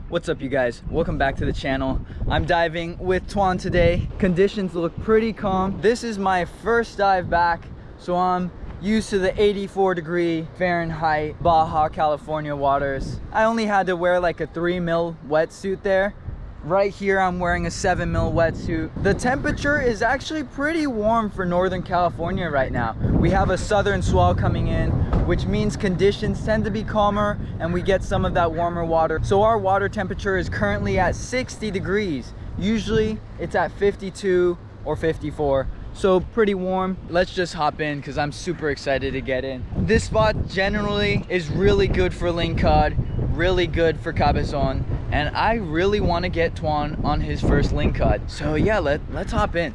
What's up, you guys? Welcome back to the channel. I'm diving with Tuan today. Conditions look pretty calm. This is my first dive back, so I'm used to the 84-degree Fahrenheit Baja California waters. I only had to wear like a 3 mil wetsuit there. Right here I'm wearing a 7 mil wetsuit. The temperature is actually pretty warm for Northern California right now. We have a southern swell coming in, which means conditions tend to be calmer and we get some of that warmer water. So our water temperature is currently at 60 degrees. Usually it's at 52 or 54. So pretty warm. Let's just hop in because I'm super excited to get in. This spot generally is really good for lingcod, really good for cabezon, and I really want to get Tuan on his first lingcod. So yeah, let's hop in.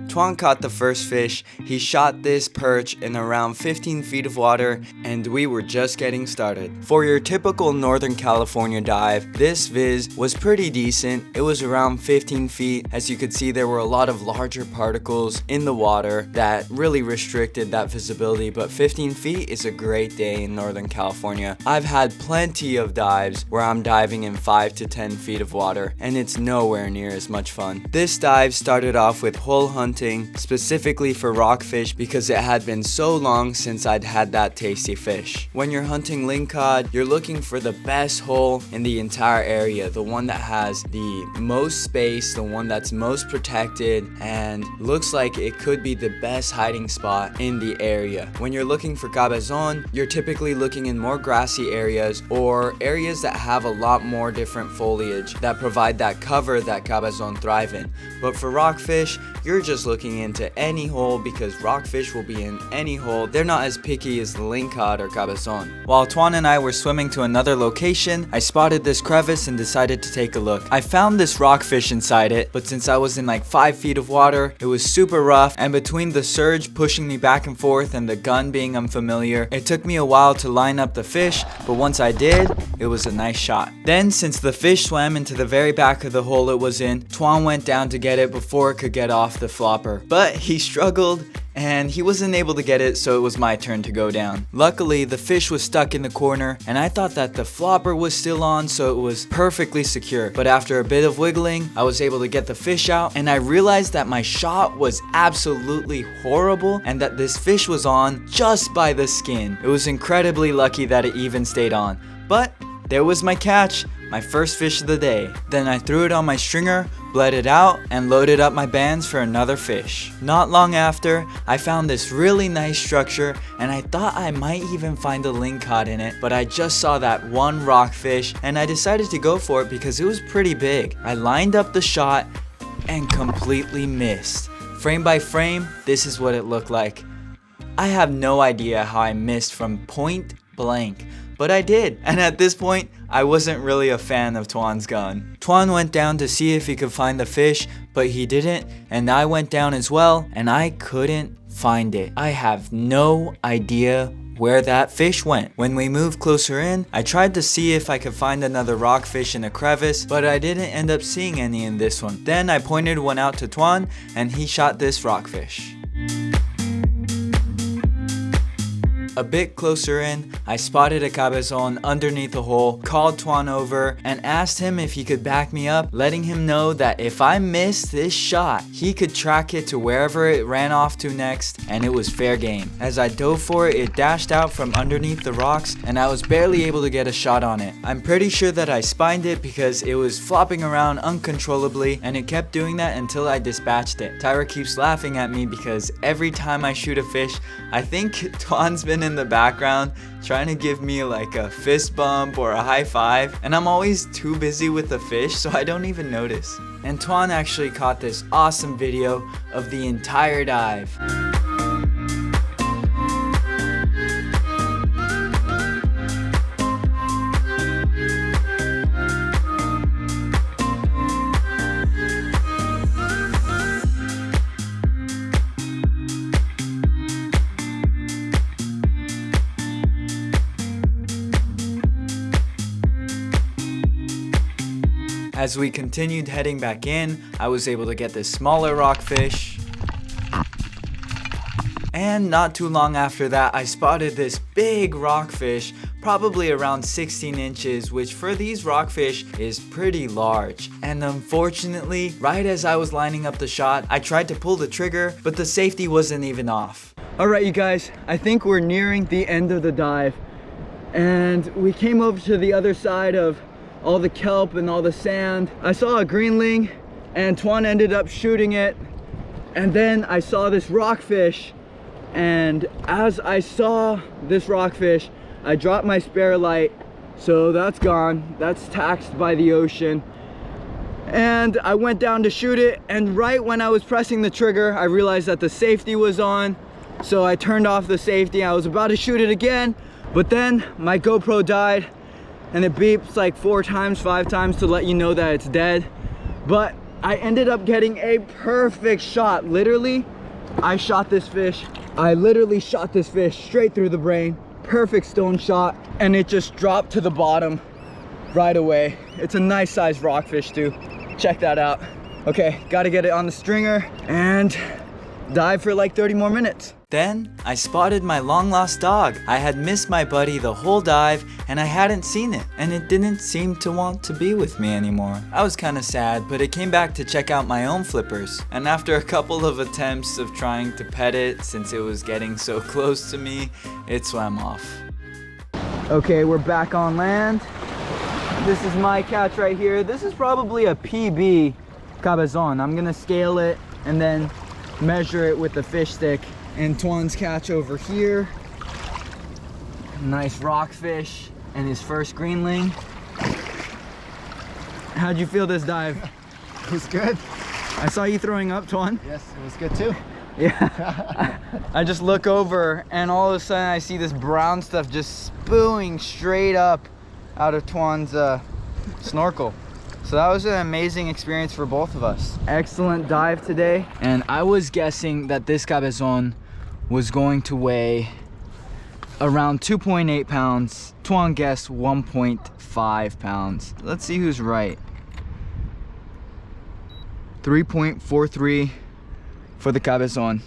Tuan caught the first fish. He shot this perch in around 15 feet of water, and we were just getting started. For your typical Northern California dive, this viz was pretty decent. It was around 15 feet. As you could see, there were a lot of larger particles in the water that really restricted that visibility, but 15 feet is a great day in Northern California. I've had plenty of dives where I'm diving in 5 to 10 feet of water, and it's nowhere near as much fun. This dive started off with hole hunting, specifically for rockfish, because it had been so long since I'd had that tasty fish. When you're hunting lingcod, you're looking for the best hole in the entire area, the one that has the most space, the one that's most protected, and looks like it could be the best hiding spot in the area. When you're looking for cabezon, you're typically looking in more grassy areas or areas that have a lot more different foliage that provide that cover that cabezon thrive in. But for rockfish, you're just looking into any hole because rockfish will be in any hole. They're not as picky as the lingcod or cabezon. While Tuan and I were swimming to another location, I spotted this crevice and decided to take a look. I found this rockfish inside it, but since I was in like 5 feet of water, it was super rough, and between the surge pushing me back and forth and the gun being unfamiliar, it took me a while to line up the fish, but once I did, it was a nice shot. Then, since the fish swam into the very back of the hole it was in, Tuan went down to get it before it could get off the flopper. But he struggled and he wasn't able to get it, so it was my turn to go down. Luckily, the fish was stuck in the corner and I thought that the flopper was still on, so it was perfectly secure. But after a bit of wiggling, I was able to get the fish out, and I realized that my shot was absolutely horrible and that this fish was on just by the skin. It was incredibly lucky that it even stayed on. But there was my catch, my first fish of the day. Then I threw it on my stringer, bled it out, and loaded up my bands for another fish. Not long after, I found this really nice structure, and I thought I might even find a lingcod in it, but I just saw that one rockfish, and I decided to go for it because it was pretty big. I lined up the shot and completely missed. Frame by frame, this is what it looked like. I have no idea how I missed from point blank, but I did, and at this point, I wasn't really a fan of Tuan's gun. Tuan went down to see if he could find the fish, but he didn't, and I went down as well, and I couldn't find it. I have no idea where that fish went. When we moved closer in, I tried to see if I could find another rockfish in a crevice, but I didn't end up seeing any in this one. Then I pointed one out to Tuan, and he shot this rockfish. A bit closer in, I spotted a cabezon underneath the hole, called Tuan over, and asked him if he could back me up, letting him know that if I missed this shot, he could track it to wherever it ran off to next, and it was fair game. As I dove for it, it dashed out from underneath the rocks, and I was barely able to get a shot on it. I'm pretty sure that I spined it because it was flopping around uncontrollably, and it kept doing that until I dispatched it. Tyra keeps laughing at me because every time I shoot a fish, I think Tuan's been in the background trying to give me like a fist bump or a high five, and I'm always too busy with the fish, so I don't even notice. And Tuan actually caught this awesome video of the entire dive. As we continued heading back in, I was able to get this smaller rockfish. And not too long after that, I spotted this big rockfish probably around 16 inches, which for these rockfish is pretty large. And unfortunately, right as I was lining up the shot, I tried to pull the trigger, but the safety wasn't even off. All right, you guys, I think we're nearing the end of the dive, and we came over to the other side of all the kelp and all the sand. I saw a greenling, and Tuan ended up shooting it, and then I saw this rockfish, and as I saw this rockfish, I dropped my spare light, so that's gone. That's taxed by the ocean. And I went down to shoot it, and right when I was pressing the trigger, I realized that the safety was on. So I turned off the safety. I was about to shoot it again, but then my GoPro died, and it beeps like 4 times, 5 times to let you know that it's dead. But I ended up getting a perfect shot. Literally, I literally shot this fish straight through the brain. Perfect stone shot, and it just dropped to the bottom right away. It's a nice sized rockfish too. Check that out. Okay, gotta get it on the stringer and dive for like 30 more minutes. Then I spotted my long lost dog. I had missed my buddy the whole dive, and I hadn't seen it, and it didn't seem to want to be with me anymore. I was kind of sad, but it came back to check out my own flippers, and after a couple of attempts of trying to pet it since it was getting so close to me, it swam off. Okay, we're back on land. This is my catch right here. This is probably a PB Cabezon. I'm gonna scale it and then measure it with the fish stick. And Tuan's catch over here, nice rockfish and his first greenling. How'd you feel this dive? It was good. I saw you throwing up, Tuan. Yes, it was good too. Yeah. I just look over, and all of a sudden I see this brown stuff just spewing straight up out of Tuan's snorkel. So that was an amazing experience for both of us. Excellent dive today. And I was guessing that this cabezon was going to weigh around 2.8 pounds. Tuan guessed 1.5 pounds. Let's see who's right. 3.43 for the cabezon.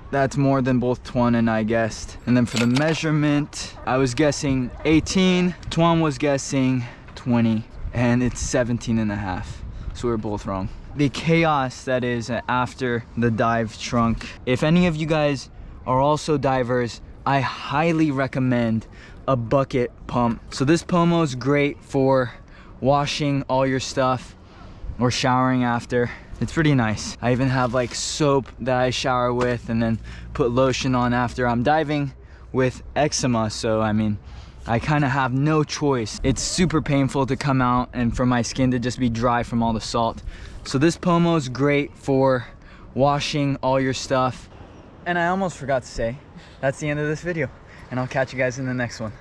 That's more than both Tuan and I guessed. And then for the measurement, I was guessing 18. Tuan was guessing 20. And it's 17.5, so we're both wrong. The chaos that is after the dive trunk. If any of you guys are also divers, I highly recommend a bucket pump. So this Pomo is great for washing all your stuff or showering after. It's pretty nice. I even have like soap that I shower with and then put lotion on after I'm diving with eczema, so I mean, I kind of have no choice. It's super painful to come out and for my skin to just be dry from all the salt. So this Pomo is great for washing all your stuff. And I almost forgot to say, that's the end of this video. And I'll catch you guys in the next one.